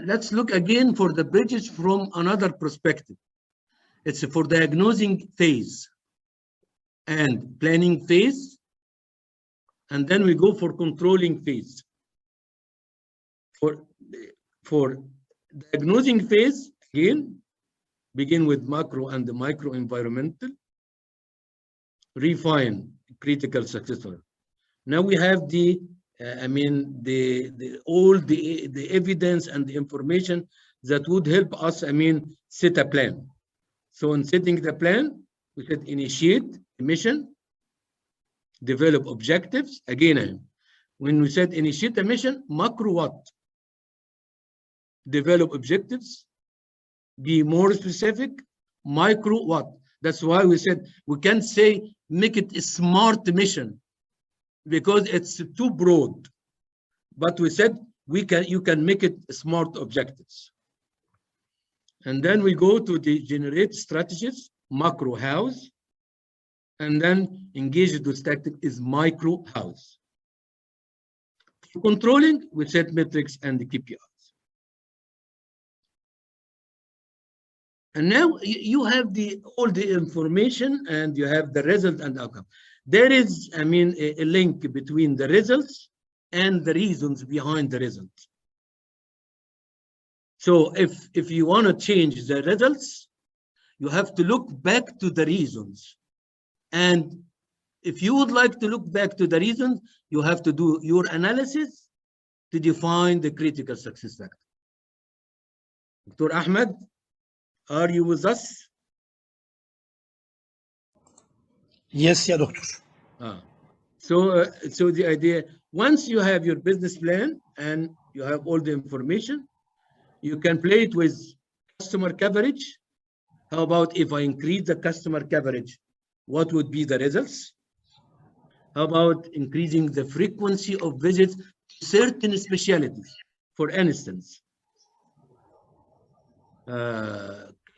Speaker 1: Let's look again for the bridges from another perspective. It's for diagnosing phase and planning phase, and then we go for controlling phase. For diagnosing phase, again, begin with macro and the micro environmental, refine critical success factor. Now we have all the evidence and the information that would help us, set a plan. So in setting the plan, we should initiate a mission, develop objectives. Again, when we said initiate a mission, macro what? Develop objectives, be more specific, micro what? That's why we said we can't say make it a smart mission because it's too broad. But we said you can make it smart objectives. And then we go to the generate strategies, macro house, and then engage with tactics is micro house. For controlling, we set metrics and the KPIs. And now you have all the information and you have the result and outcome. There is, a link between the results and the reasons behind the results. So if you want to change the results, you have to look back to the reasons. And if you would like to look back to the reasons, you have to do your analysis to define the critical success factor. Dr. Ahmed, are you with us?
Speaker 2: Yes, yeah, doctor.
Speaker 1: So the idea, once you have your business plan and you have all the information, you can play it with customer coverage. How about if I increase the customer coverage, what would be the results? How about increasing the frequency of visits to certain specialties? For instance,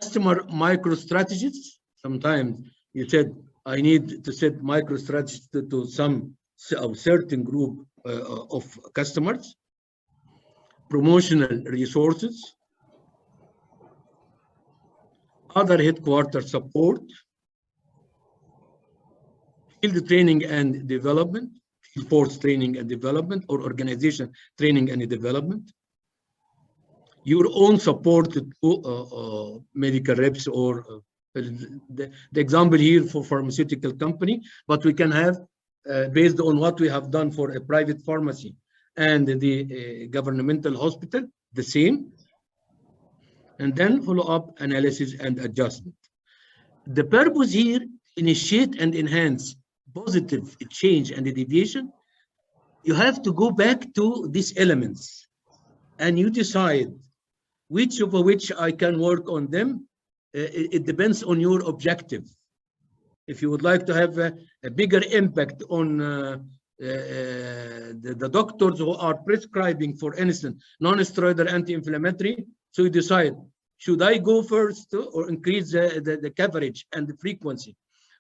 Speaker 1: customer micro strategies. Sometimes you said, I need to set micro strategies to some certain group of customers, promotional resources, other headquarter support, field training and development, field force training and development, or organization training and development, your own support to medical reps, or the example here for pharmaceutical company, but we can have based on what we have done for a private pharmacy and the governmental hospital, the same, and then follow-up analysis and adjustment. The purpose here, initiate and enhance positive change and deviation. You have to go back to these elements and you decide which of which I can work on them. It depends on your objective. If you would like to have a bigger impact on the doctors who are prescribing, for instance, non-steroidal anti-inflammatory, so you decide, should I go first or increase the coverage and the frequency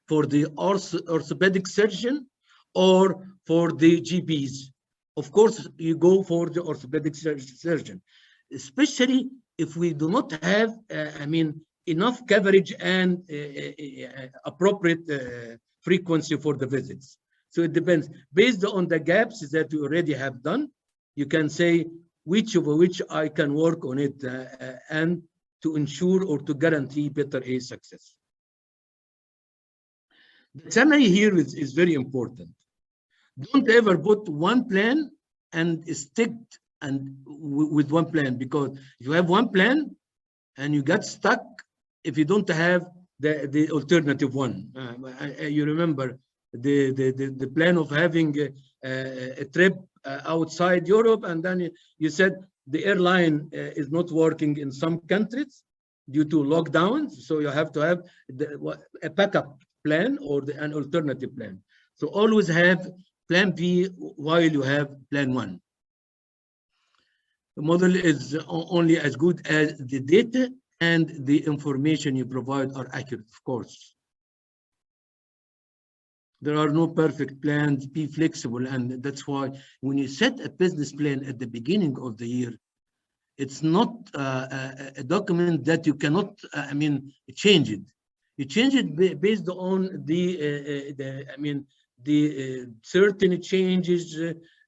Speaker 1: for the orthopedic surgeon or for the GPs? Of course, you go for the orthopedic surgeon, especially if we do not have, enough coverage and appropriate frequency for the visits. So it depends. Based on the gaps that you already have done, you can say which of which I can work on it and to ensure or to guarantee better success. The summary here is very important. Don't ever put one plan and stick with one plan, because if you have one plan and you get stuck if you don't have the alternative one. You remember the plan of having a trip outside Europe, and then you said the airline is not working in some countries due to lockdowns, so you have to have a backup plan or an alternative plan. So always have plan B while you have plan one. The model is only as good as the data and the information you provide are accurate, of course. There are no perfect plans. Be flexible, and that's why when you set a business plan at the beginning of the year, it's not a document that you cannot, change it. You change it based on the certain changes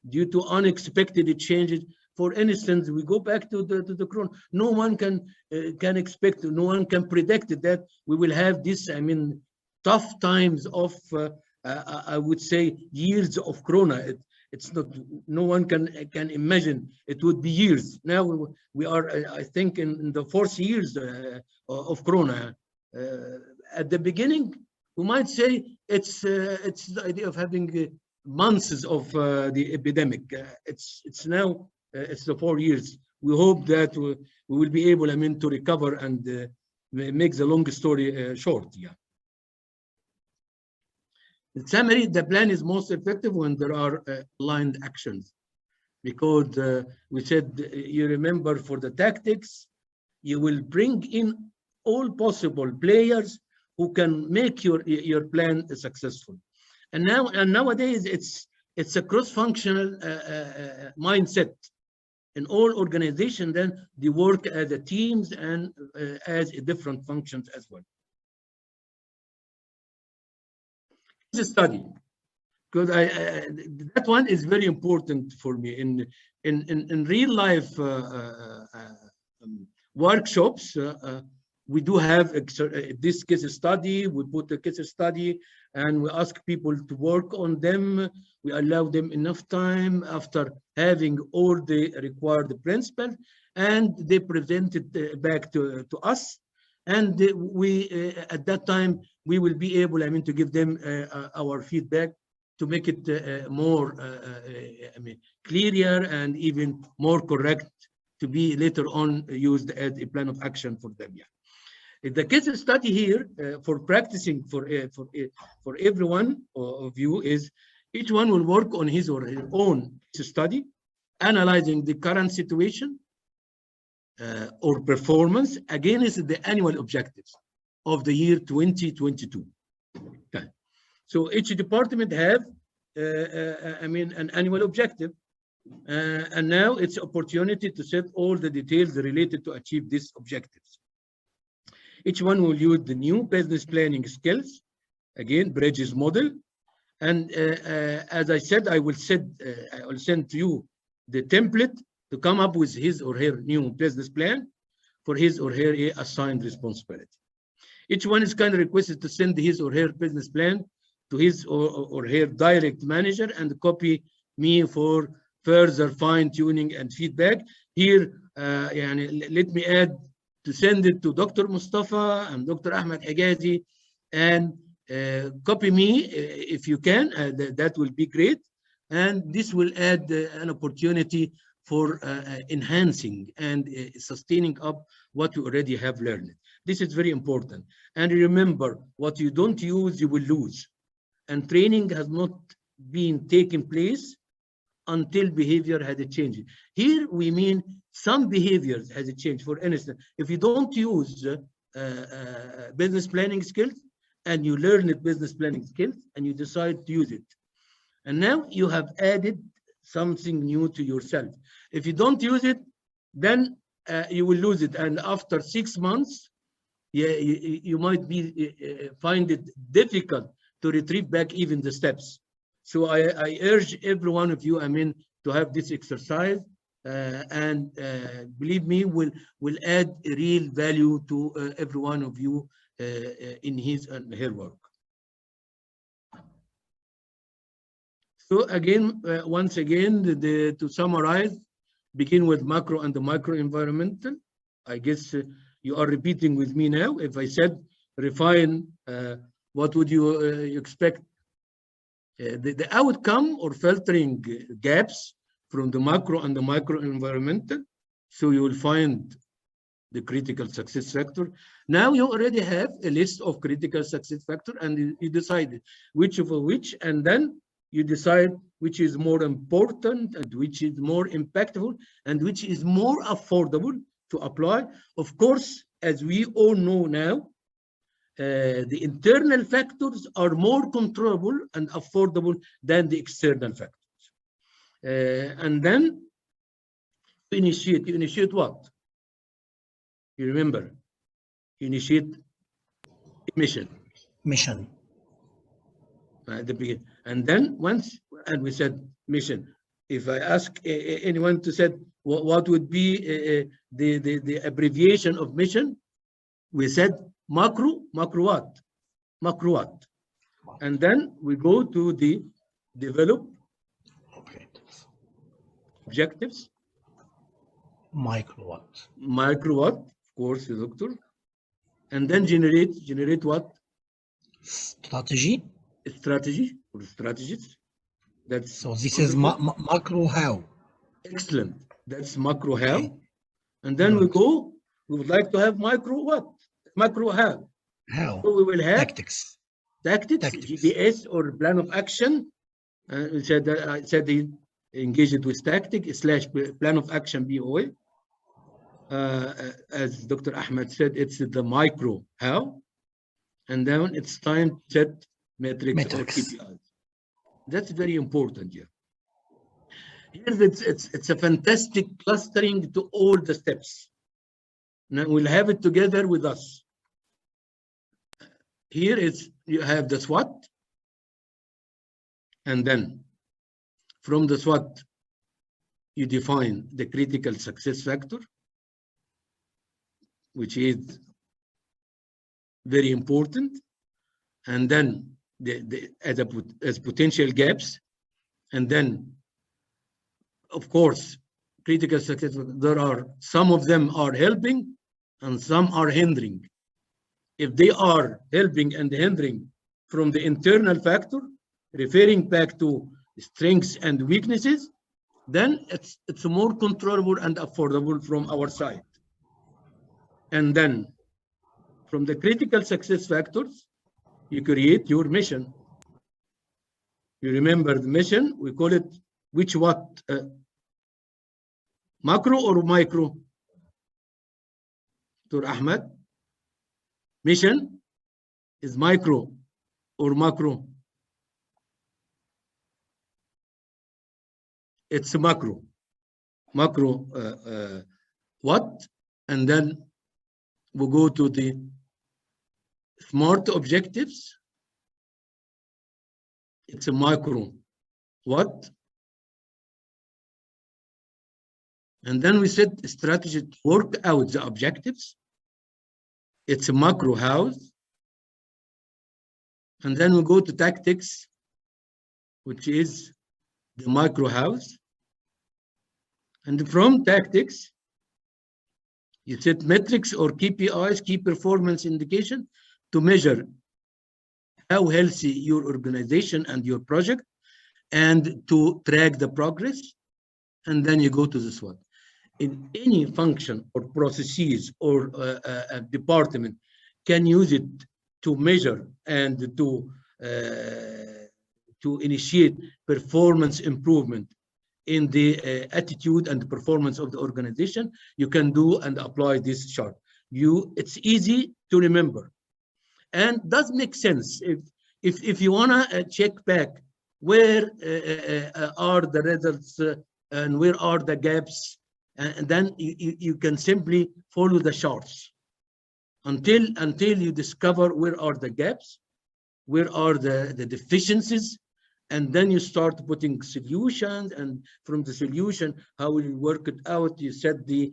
Speaker 1: due to unexpected changes. For instance, we go back to the corona. No one can expect, no one can predict that we will have this, tough times of, I would say, years of corona. It's not, no one can imagine it would be years. Now we are, I think, in the 4th years of corona. At the beginning, we might say it's the idea of having months of the epidemic. It's now. It's the 4 years. We hope that we will be able, to recover and make the long story short. Yeah. In summary, the plan is most effective when there are aligned actions, because we said, you remember, for the tactics, you will bring in all possible players who can make your plan successful. And nowadays, it's a cross-functional mindset. In all organizations, then they work as a teams and as different functions as well. Case study, because that one is very important for me in real life workshops. we do have this case study. We put a case study and we ask people to work on them. We allow them enough time after having all the required principles, and they present it back to us. And we, at that time, we will be able, to give them our feedback to make it more clearer and even more correct to be later on used as a plan of action for them. Yeah. The case study here for practicing for everyone of you is each one will work on his or her own case study, analyzing the current situation or performance against the annual objectives of the year 2022. Okay. So each department have, an annual objective, and now it's opportunity to set all the details related to achieve these objectives. Each one will use the new business planning skills, again, Bridges model. And as I said, I will send to you the template to come up with his or her new business plan for his or her assigned responsibility. Each one is kind of requested to send his or her business plan to his or her direct manager and copy me for further fine-tuning and feedback. Here, let me add to send it to Dr. Mustafa and Dr. Ahmed Hijazi, and copy me if you can. That will be great. And this will add an opportunity for enhancing and sustaining up what you already have learned. This is very important. And remember, what you don't use, you will lose. And training has not been taking place until behavior has a change. Here we mean some behaviors has a change. For instance, if you don't use business planning skills and you learn the business planning skills and you decide to use it, and now you have added something new to yourself. If you don't use it, then you will lose it. And after 6 months, you might be find it difficult to retrieve back even the steps. So I urge every one of you, to have this exercise, and believe me, will add a real value to every one of you in his and her work. So again, once again, to summarize, begin with macro and the micro environmental. I guess you are repeating with me now. If I said refine, what would you expect? The outcome or filtering gaps from the macro and the micro environmental. So you will find the critical success factor. Now you already have a list of critical success factor, and you decided which of which, and then you decide which is more important and which is more impactful and which is more affordable to apply. Of course, as we all know now, the internal factors are more controllable and affordable than the external factors. And then you initiate what? You remember, you initiate a mission.
Speaker 2: Mission.
Speaker 1: At the beginning. And then and we said mission. If I ask anyone to say what would be the abbreviation of mission, we said macro what? Macro what? And then we go to the develop objectives.
Speaker 2: Micro what?
Speaker 1: Micro what? Of course, doctor. And then generate what?
Speaker 2: Strategy.
Speaker 1: Strategy or strategies. That's
Speaker 2: so this is macro how.
Speaker 1: Excellent. That's macro how.
Speaker 2: Okay.
Speaker 1: And then we would like to have micro what? Macro how.
Speaker 2: How?
Speaker 1: So we will have
Speaker 2: Tactics.
Speaker 1: GPS or plan of action. I said he engaged with tactic / plan of action BOA. As Dr. Ahmed said, it's the micro how. And then it's time to set metrics or KPIs. That's very important here. Here it's a fantastic clustering to all the steps. Now we'll have it together with us. Here you have the SWOT, and then from the SWOT you define the critical success factor, which is very important. And then as potential gaps. And then, of course, critical success, there are some of them are helping and some are hindering. If they are helping and hindering from the internal factor, referring back to strengths and weaknesses, then it's more controllable and affordable from our side. And then from the critical success factors, you create your mission. You remember the mission, we call it which what? Macro or micro? Dr. Ahmed? Mission is micro or macro? It's macro. Macro what? And then we go to the smart objectives. It's a micro what? And then we set strategy to work out the objectives. It's a macro house. And then we go to tactics, which is the micro house. And from tactics, you set metrics or KPIs, key performance indication, to measure how healthy your organization and your project, and to track the progress. And then you go to the SWOT. In any function or processes or a department can use it to measure and to initiate performance improvement in the attitude and performance of the organization. You can do and apply this chart. It's easy to remember and does make sense. If you wanna check back where are the results and where are the gaps, and then you can simply follow the charts until you discover where are the gaps, where are the deficiencies, and then you start putting solutions, and from the solution, how will you work it out? You set the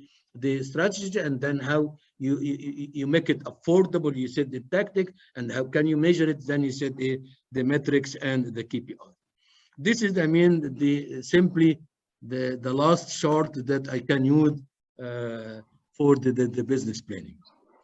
Speaker 1: strategy, and then how you make it affordable. You set the tactic, and how can you measure it? Then you set the metrics and the KPI. This is, I mean, simply the last chart that I can use for the business planning.